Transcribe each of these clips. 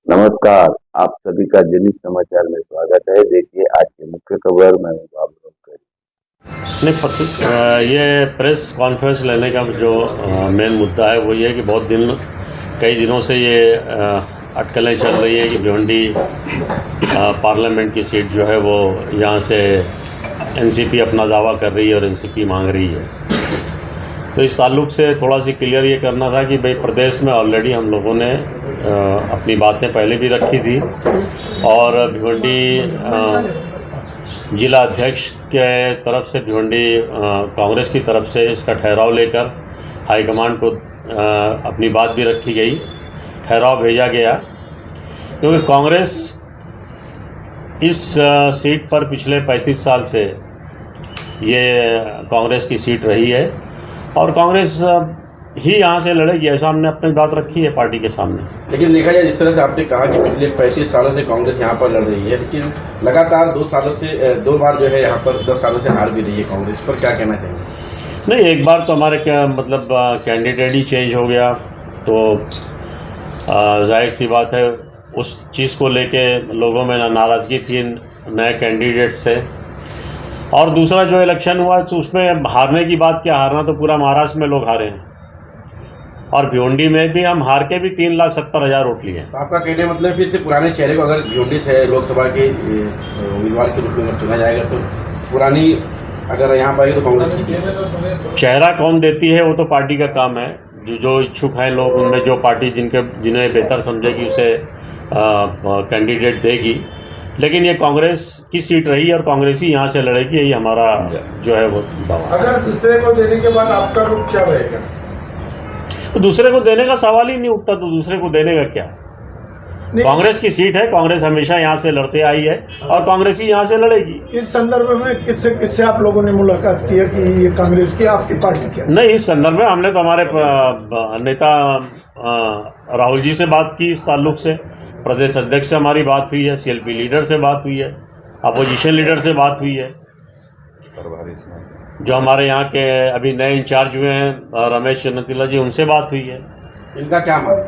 नमस्कार, आप सभी का जनहित समाचार में स्वागत है। देखिए आज की मुख्य खबर। मैं हूं बाबू राव। नहीं ये प्रेस कॉन्फ्रेंस लेने का जो मेन मुद्दा है वो ये है कि कई दिनों से ये अटकलें चल रही है कि भिवंडी पार्लियामेंट की सीट जो है वो यहाँ से एनसीपी अपना दावा कर रही है और एनसीपी मांग रही है। तो इस ताल्लुक से थोड़ा सी क्लियर ये करना था कि भाई प्रदेश में ऑलरेडी हम लोगों ने अपनी बातें पहले भी रखी थी और भिवंडी जिला अध्यक्ष के तरफ से भिवंडी कांग्रेस की तरफ से इसका ठहराव लेकर हाईकमान को अपनी बात भी रखी गई, ठहराव भेजा गया, क्योंकि कांग्रेस इस सीट पर पिछले 35 साल से ये कांग्रेस की सीट रही है और कांग्रेस ही यहाँ से लड़ेगी, ऐसा हमने अपनी बात रखी है पार्टी के सामने। लेकिन देखा जाए जिस तरह से आपने कहा कि पिछले 35 सालों से कांग्रेस यहाँ पर लड़ रही है, लेकिन लगातार 2 सालों से 2 बार जो है यहाँ पर 10 सालों से हार भी रही है कांग्रेस, पर क्या कहना चाहिए? नहीं, एक बार तो हमारे कैंडिडेट ही चेंज हो गया, तो जाहिर सी बात है उस चीज़ को लेके लोगों में नाराज़गी थी नए कैंडिडेट से। और दूसरा जो इलेक्शन हुआ तो उसमें हारने की बात क्या, हारना तो पूरा महाराष्ट्र में लोग हारे हैं और भिवंडी में भी हम हार के भी 3,70,000 वोट लिए। तो आपका कहने मतलब फिर से पुराने चेहरे को अगर भिवंडी से लोकसभा के उम्मीदवार के रूप में चुना जाएगा तो पुरानी अगर यहाँ पर आएगी तो कांग्रेस की चेहरा कौन देती है वो तो पार्टी का काम है। जो इच्छुक हैं लोग, उनमें जो पार्टी जिन्हें बेहतर समझेगी उसे कैंडिडेट देगी, लेकिन ये कांग्रेस की सीट रही और कांग्रेस ही यहाँ से लड़ेगी, यही हमारा जो है वो दावा। अगर दूसरे को देने के बाद आपका रुख क्या रहेगा? तो दूसरे को देने का सवाल ही नहीं उठता, तो दूसरे को देने का क्या? कांग्रेस की सीट है, कांग्रेस हमेशा यहाँ से लड़ते आई है और कांग्रेस ही यहाँ से लड़ेगी। इस संदर्भ में किससे आप लोगों ने मुलाकात की है कि ये कांग्रेस की आपकी पार्टी क्या? नहीं, इस संदर्भ में हमने तो हमारे नेता राहुल जी से बात की, इस ताल्लुक से प्रदेश अध्यक्ष से हमारी बात हुई है, सीएलपी लीडर से बात हुई है, अपोजिशन लीडर से बात हुई है, जो हमारे यहाँ के अभी नए इंचार्ज हुए हैं रमेश नतीला जी, उनसे बात हुई है। इनका क्या मान?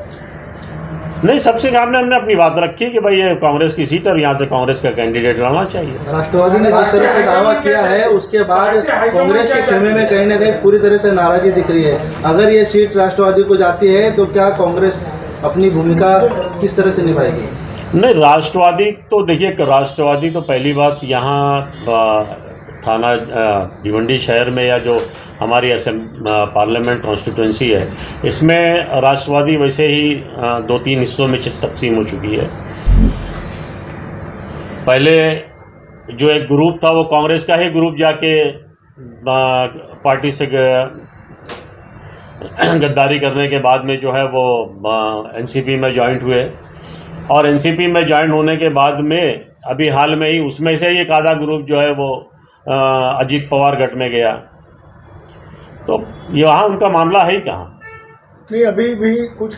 नहीं, सबसे सामने हमने अपनी बात रखी कि भाई ये कांग्रेस की सीट और यहाँ से कांग्रेस का कैंडिडेट लड़ना चाहिए। राष्ट्रवादी ने जिस तरह से दावा किया है उसके बाद कांग्रेस के खेमे में कहीं ना कहीं पूरी तरह से नाराजगी दिख रही है। अगर ये सीट राष्ट्रवादी को जाती है तो क्या कांग्रेस अपनी भूमिका किस तरह से निभाएगी? नहीं, राष्ट्रवादी तो देखिए, राष्ट्रवादी तो पहली बात यहाँ थाना भिवंडी शहर में या जो हमारी पार्लियामेंट कॉन्स्टिट्यूंसी है, इसमें राष्ट्रवादी वैसे ही 2-3 हिस्सों में तकसीम हो चुकी है। पहले जो एक ग्रुप था वो कांग्रेस का ही ग्रुप जाके पार्टी से गद्दारी करने के बाद में जो है वो एनसीपी में ज्वाइंट हुए और एनसीपी में ज्वाइन होने के बाद में अभी हाल में ही उसमें से ही एक आधा ग्रुप जो है वो अजीत पवार गट में गया, तो यहाँ उनका मामला है ही कहाँ? नहीं, अभी भी कुछ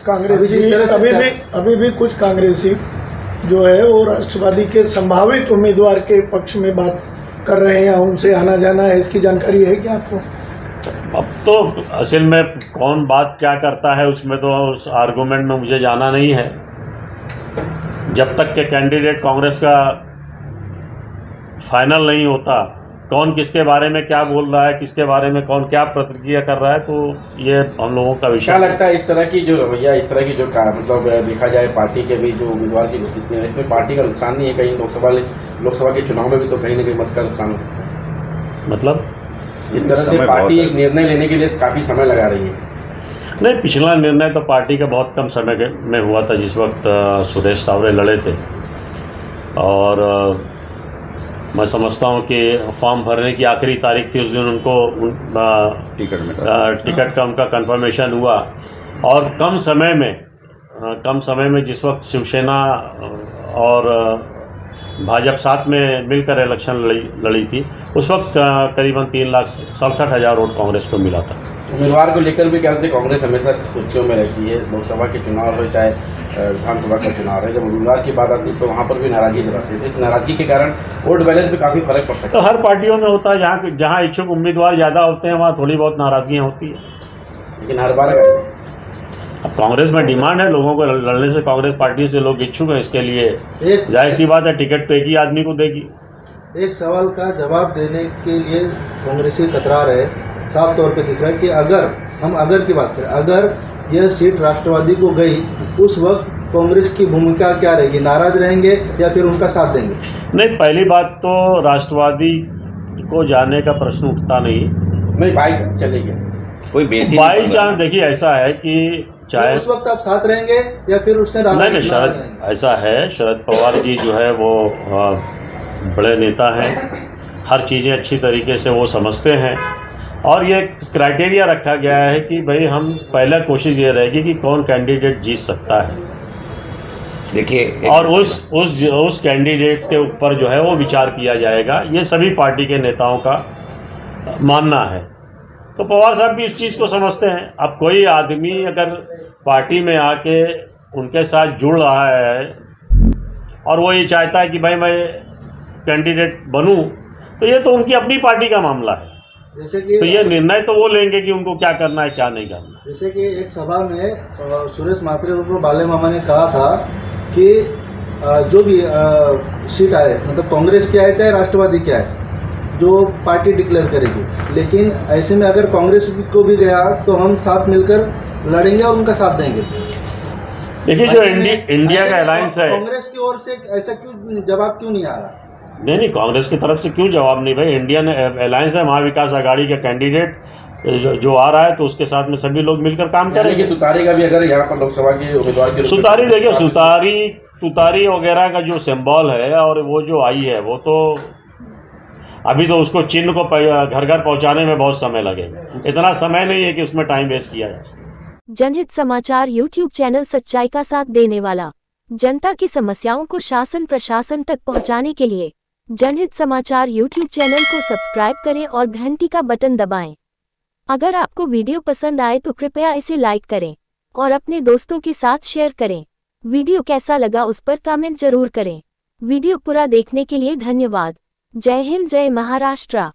कांग्रेसी जो है वो राष्ट्रवादी के संभावित उम्मीदवार के पक्ष में बात कर रहे हैं, उनसे आना जाना है, इसकी जानकारी है क्या आपको? अब तो असल में कौन बात क्या करता है उसमें तो उस आर्गूमेंट में मुझे जाना नहीं है। जब तक के कैंडिडेट कांग्रेस का फाइनल नहीं होता, कौन किसके बारे में क्या बोल रहा है, किसके बारे में कौन क्या प्रतिक्रिया कर रहा है, तो ये हम लोगों का विषय। क्या लगता है इस तरह की जो रवैया, इस तरह की जो मतलब देखा जाए पार्टी के भी जो उम्मीदवार की घोषित है, इसमें पार्टी का नुकसान नहीं है? कहीं लोकसभा के चुनाव में भी तो कहीं ना कहीं मत का नुकसान हो सकता है। मतलब इस तरह से पार्टी एक निर्णय लेने के लिए काफ़ी समय लगा रही है। नहीं, पिछला निर्णय तो पार्टी का बहुत कम समय में हुआ था, जिस वक्त सुरेश सावरे लड़े थे, और मैं समझता हूँ कि फॉर्म भरने की आखिरी तारीख थी, उस दिन उनको टिकट का उनका कंफर्मेशन हुआ और कम समय में जिस वक्त शिवसेना और भाजपा साथ में मिलकर इलेक्शन लड़ी थी, उस वक्त करीबन 3,67,000 वोट कांग्रेस को मिला था। उम्मीदवार को लेकर भी कहते हैं कांग्रेस हमेशा सुर्खियों में रहती है, लोकसभा के चुनाव हो चाहे विधानसभा का चुनाव है, जब उम्मीदवार की बात आती है तो वहाँ पर भी नाराजगी जताते थे। इस नाराजगी के कारण वोट बैलेंस में काफ़ी फर्क पड़ सकता है। तो हर पार्टियों में होता है, जहाँ इच्छुक उम्मीदवार ज़्यादा होते हैं वहाँ थोड़ी बहुत नाराजगियाँ होती है, लेकिन हर बार अब कांग्रेस में डिमांड है लोगों को लड़ने से, कांग्रेस पार्टी से लोग इच्छुक हैं इसके लिए। एक जाहिर सी बात है, टिकट तो एक ही आदमी को देगी। एक सवाल का जवाब देने के लिए कांग्रेसी कतरा रहे, साफ तौर पे दिख रहा है कि अगर की बात करें, अगर यह सीट राष्ट्रवादी को गई, उस वक्त कांग्रेस की भूमिका क्या रहेगी? नाराज रहेंगे या फिर उनका साथ देंगे? नहीं, पहली बात तो राष्ट्रवादी को जाने का प्रश्न उठता नहीं। बाई चलेगी कोई बेसिक बाई चांस देखिए ऐसा है कि चाहे उस वक्त आप साथ रहेंगे या फिर उससे नहीं, शरद ऐसा है, शरद पवार जी जो है वो बड़े नेता हैं, हर चीज़ें अच्छी तरीके से वो समझते हैं और ये क्राइटेरिया रखा गया है कि भाई हम पहला कोशिश ये रहेगी कि कौन कैंडिडेट जीत सकता है। देखिए और उस कैंडिडेट्स के ऊपर जो है वो विचार किया जाएगा, ये सभी पार्टी के नेताओं का मानना है। तो पवार साहब भी इस चीज़ को समझते हैं। अब कोई आदमी अगर पार्टी में आके उनके साथ जुड़ रहा है और वो ये चाहता है कि भाई मैं कैंडिडेट बनूं, तो ये तो उनकी अपनी पार्टी का मामला है। जैसे कि तो ये निर्णय तो वो लेंगे कि उनको क्या करना है क्या नहीं करना है। जैसे कि एक सभा में सुरेश मात्रे उर्फ बाले मामा ने कहा था कि जो भी सीट आए, मतलब कांग्रेस की आए चाहे राष्ट्रवादी की आए, जो पार्टी डिक्लेयर करेगी, लेकिन ऐसे में अगर कांग्रेस को भी गया तो हम साथ मिलकर लड़ेंगे और उनका साथ देंगे। देखिए जो इंडिया का अलायंस है, कांग्रेस की ओर से ऐसा क्यों जवाब क्यों नहीं आ रहा? नहीं, कांग्रेस की तरफ से क्यों जवाब नहीं? भाई इंडियन अलायंस है, महाविकास आघाड़ी का कैंडिडेट जो आ रहा है तो उसके साथ में सभी लोग मिलकर काम करेंगे। तुतारी का भी अगर यहाँ पर लोकसभा के उम्मीदवार के सुतारी देखिए, तुतारी वगैरह का जो सिंबल है और वो जो आई है वो तो अभी तो उसको चिन्ह को घर घर पहुंचाने में बहुत समय लगेगा। इतना समय नहीं है कि उसमें टाइम वेस्ट किया जा सके। जनहित समाचार यूट्यूब चैनल सच्चाई का साथ देने वाला, जनता की समस्याओं को शासन प्रशासन तक पहुंचाने के लिए जनहित समाचार यूट्यूब चैनल को सब्सक्राइब करें और घंटी का बटन दबाएं। अगर आपको वीडियो पसंद आए तो कृपया इसे लाइक करें और अपने दोस्तों के साथ शेयर करें। वीडियो कैसा लगा उस पर कमेंट जरूर करें। वीडियो पूरा देखने के लिए धन्यवाद। जय हिंद, जय महाराष्ट्र।